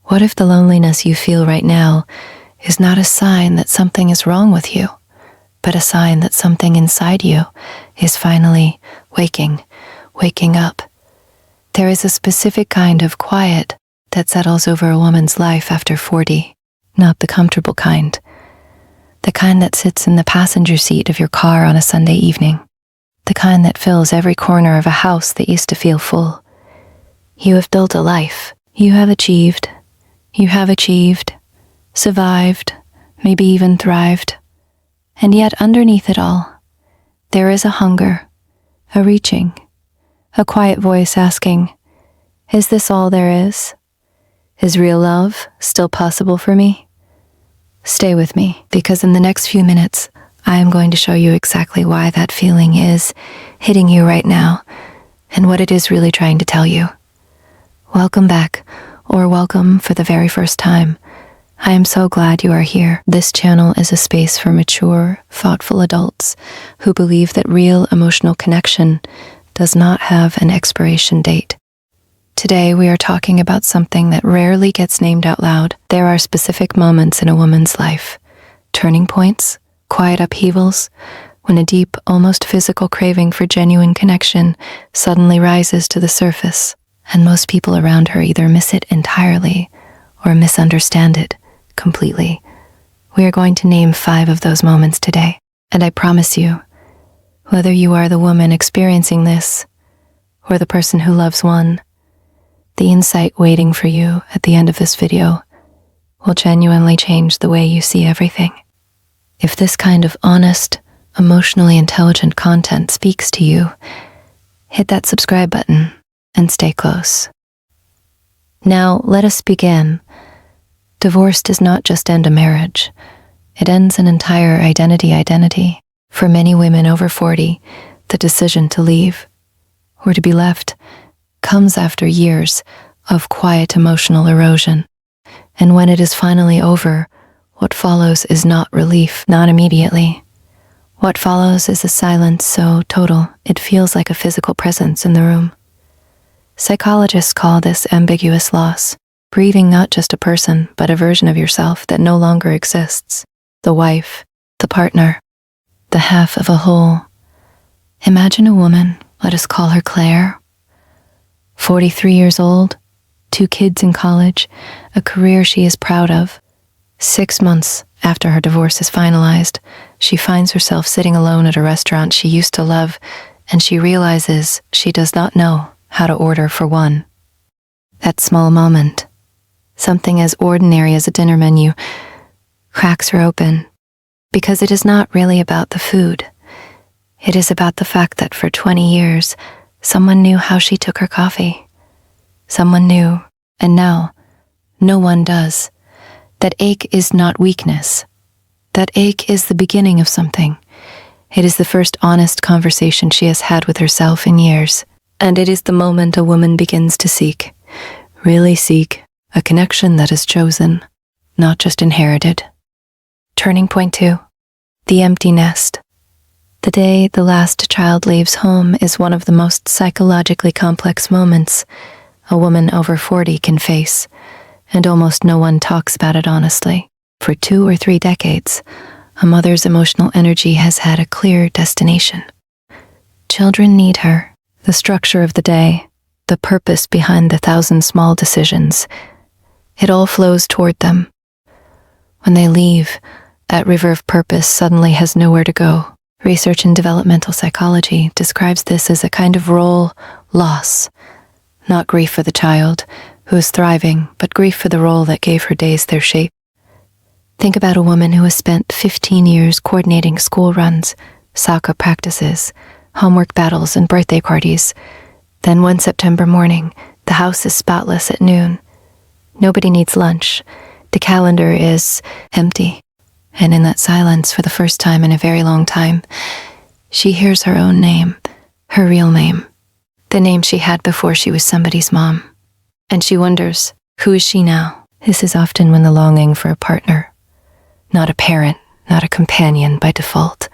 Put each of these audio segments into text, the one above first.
What if the loneliness you feel right now is not a sign that something is wrong with you, but a sign that something inside you is finally waking up? There is a specific kind of quiet that settles over a woman's life after 40, not the comfortable kind. The kind that sits in the passenger seat of your car on a Sunday evening. The kind that fills every corner of a house that used to feel full. You have built a life. You have achieved, survived, maybe even thrived. And yet underneath it all, there is a hunger, a reaching, a quiet voice asking, is this all there is? Is real love still possible for me? Stay with me, because in the next few minutes, I am going to show you exactly why that feeling is hitting you right now and what it is really trying to tell you. Welcome back, or welcome for the very first time. I am so glad you are here. This channel is a space for mature, thoughtful adults who believe that real emotional connection does not have an expiration date. Today we are talking about something that rarely gets named out loud. There are specific moments in a woman's life, turning points, quiet upheavals, when a deep, almost physical craving for genuine connection suddenly rises to the surface, and most people around her either miss it entirely or misunderstand it completely. We are going to name 5 of those moments today, and I promise you, whether you are the woman experiencing this or the person who loves one, the insight waiting for you at the end of this video will genuinely change the way you see everything. If this kind of honest, emotionally intelligent content speaks to you, hit that subscribe button and stay close. Now, let us begin. Divorce does not just end a marriage. It ends an entire identity. For many women over 40, the decision to leave, or to be left, comes after years of quiet emotional erosion. And when it is finally over, what follows is not relief, not immediately. What follows is a silence so total, it feels like a physical presence in the room. Psychologists call this ambiguous loss, grieving not just a person, but a version of yourself that no longer exists. The wife, the partner, the half of a whole. Imagine a woman, let us call her Claire, 43 years old, 2 kids in college, a career she is proud of. 6 months after her divorce is finalized, she finds herself sitting alone at a restaurant she used to love, and she realizes she does not know how to order for one. That small moment, something as ordinary as a dinner menu, cracks her open, because it is not really about the food. It is about the fact that for 20 years, someone knew how she took her coffee. Someone knew, and now, no one does. That ache is not weakness. That ache is the beginning of something. It is the first honest conversation she has had with herself in years. And it is the moment a woman begins to seek, really seek, a connection that is chosen, not just inherited. Turning point 2. The empty nest. The day the last child leaves home is one of the most psychologically complex moments a woman over 40 can face, and almost no one talks about it honestly. For 2 or 3 decades, a mother's emotional energy has had a clear destination. Children need her. The structure of the day, the purpose behind the 1,000 small decisions, it all flows toward them. When they leave, that river of purpose suddenly has nowhere to go. Research in developmental psychology describes this as a kind of role loss, not grief for the child, who is thriving, but grief for the role that gave her days their shape. Think about a woman who has spent 15 years coordinating school runs, soccer practices, homework battles, and birthday parties. Then one September morning, the house is spotless at noon. Nobody needs lunch. The calendar is empty. And in that silence, for the first time in a very long time, she hears her own name, her real name, the name she had before she was somebody's mom. And she wonders, who is she now? This is often when the longing for a partner, not a parent, not a companion by default,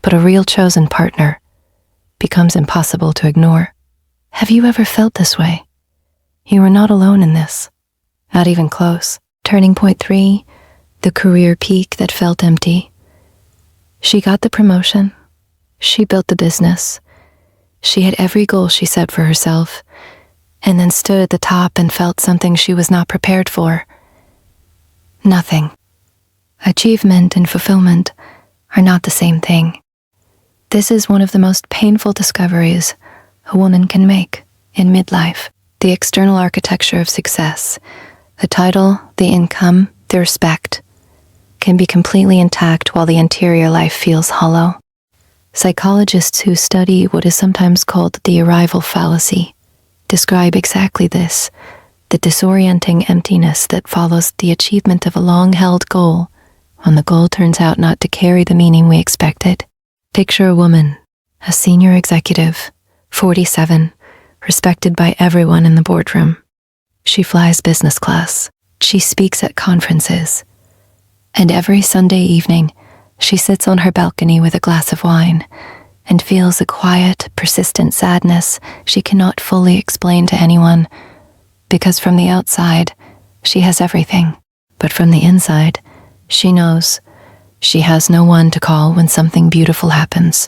but a real chosen partner, becomes impossible to ignore. Have you ever felt this way? You are not alone in this. Not even close. Turning point 3, the career peak that felt empty. She got the promotion. She built the business. She had every goal she set for herself, and then stood at the top and felt something she was not prepared for. Nothing. Achievement and fulfillment are not the same thing. This is one of the most painful discoveries a woman can make in midlife. The external architecture of success, the title, the income, the respect, can be completely intact while the interior life feels hollow. Psychologists who study what is sometimes called the arrival fallacy describe exactly this, the disorienting emptiness that follows the achievement of a long-held goal when the goal turns out not to carry the meaning we expected. Picture a woman, a senior executive, 47, respected by everyone in the boardroom. She flies business class. She speaks at conferences. And every Sunday evening, she sits on her balcony with a glass of wine and feels a quiet, persistent sadness she cannot fully explain to anyone, because from the outside, she has everything. But from the inside, she knows she has no one to call when something beautiful happens,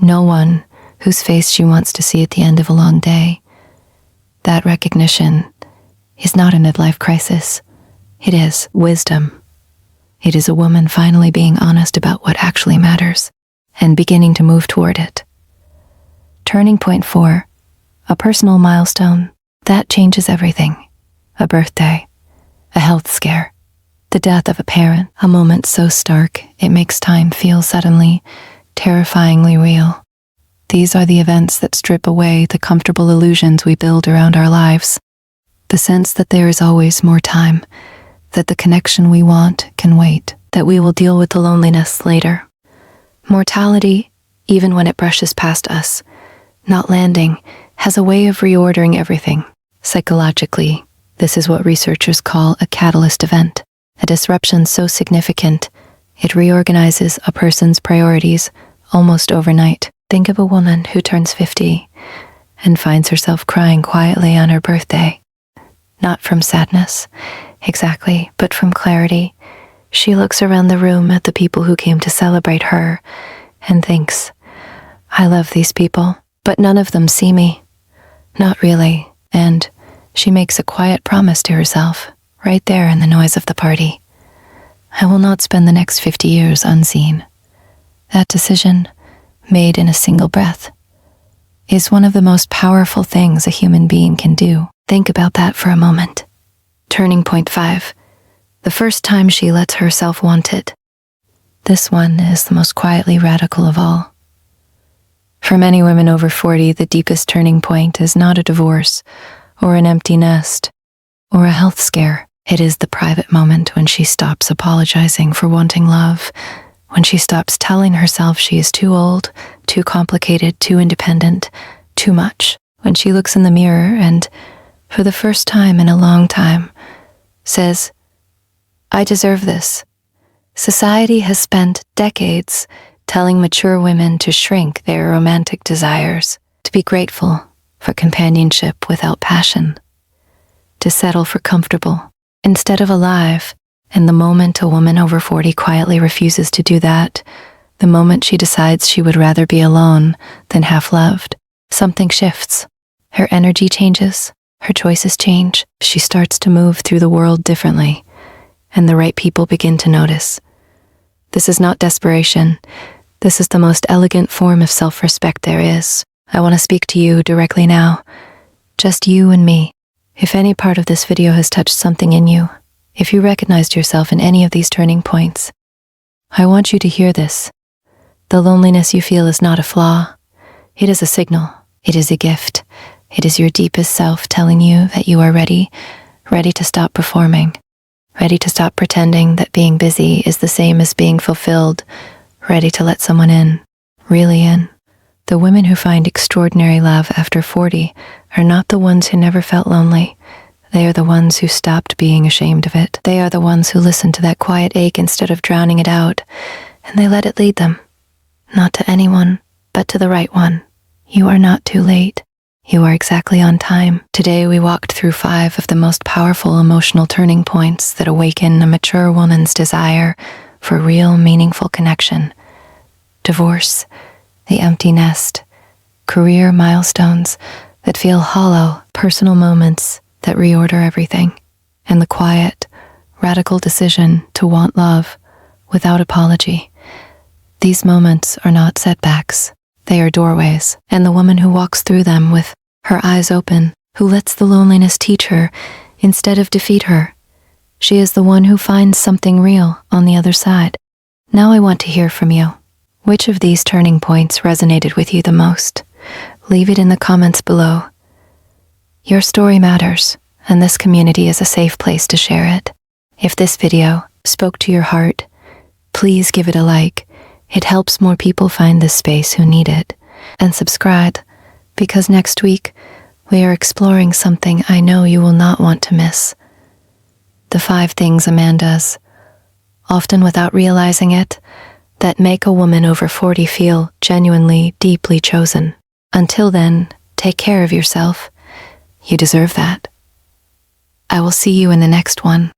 no one whose face she wants to see at the end of a long day. That recognition is not a midlife crisis. It is wisdom. It is a woman finally being honest about what actually matters and beginning to move toward it. Turning point 4, a personal milestone that changes everything. A birthday, a health scare, the death of a parent, a moment so stark it makes time feel suddenly, terrifyingly real. These are the events that strip away the comfortable illusions we build around our lives. The sense that there is always more time, that the connection we want can wait, that we will deal with the loneliness later. Mortality, even when it brushes past us, not landing, has a way of reordering everything. Psychologically, this is what researchers call a catalyst event, a disruption so significant it reorganizes a person's priorities almost overnight. Think of a woman who turns 50 and finds herself crying quietly on her birthday. Not from sadness, exactly, but from clarity. She looks around the room at the people who came to celebrate her and thinks, I love these people, but none of them see me. Not really. And she makes a quiet promise to herself, right there in the noise of the party. I will not spend the next 50 years unseen. That decision, made in a single breath, is one of the most powerful things a human being can do. Think about that for a moment. Turning point 5, the first time she lets herself want it. This one is the most quietly radical of all. For many women over 40, the deepest turning point is not a divorce, or an empty nest, or a health scare. It is the private moment when she stops apologizing for wanting love, when she stops telling herself she is too old, too complicated, too independent, too much. When she looks in the mirror and, for the first time in a long time, says, I deserve this. Society has spent decades telling mature women to shrink their romantic desires, to be grateful for companionship without passion, to settle for comfortable instead of alive. And the moment a woman over 40 quietly refuses to do that, the moment she decides she would rather be alone than half-loved, something shifts. Her energy changes, her choices change. She starts to move through the world differently, and the right people begin to notice. This is not desperation. This is the most elegant form of self-respect there is. I want to speak to you directly now, just you and me. If any part of this video has touched something in you, if you recognized yourself in any of these turning points, I want you to hear this. The loneliness you feel is not a flaw. It is a signal. It is a gift. It is your deepest self telling you that you are ready to stop performing, ready to stop pretending that being busy is the same as being fulfilled, ready to let someone in, really in. The women who find extraordinary love after 40 are not the ones who never felt lonely. They are the ones who stopped being ashamed of it. They are the ones who listen to that quiet ache instead of drowning it out, and they let it lead them. Not to anyone, but to the right one. You are not too late. You are exactly on time. Today we walked through 5 of the most powerful emotional turning points that awaken a mature woman's desire for real, meaningful connection. Divorce, the empty nest, career milestones that feel hollow, personal moments that reorder everything, and the quiet, radical decision to want love without apology. These moments are not setbacks. They are doorways, and the woman who walks through them with her eyes open, who lets the loneliness teach her instead of defeat her, she is the one who finds something real on the other side. Now I want to hear from you. Which of these turning points resonated with you the most? Leave it in the comments below. Your story matters, and this community is a safe place to share it. If this video spoke to your heart, please give it a like. It helps more people find this space who need it. And subscribe, because next week we are exploring something I know you will not want to miss. The 5 things a man does, often without realizing it, that make a woman over 40 feel genuinely, deeply chosen. Until then, take care of yourself. You deserve that. I will see you in the next one.